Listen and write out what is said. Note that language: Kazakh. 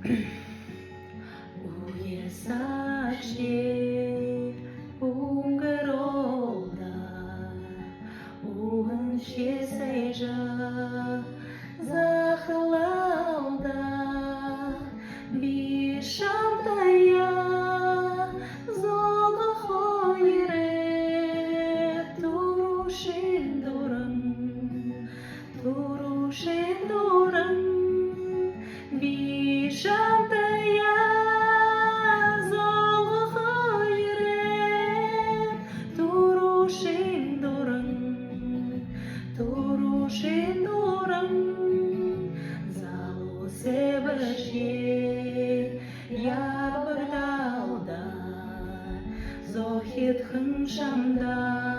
우예 사실 웅그로다 우은 시세자 захлауda бишамтая золохойре турушин дуран бишамтая золохойре турушин дуран зало себеше ябырдауда зохит хын шамда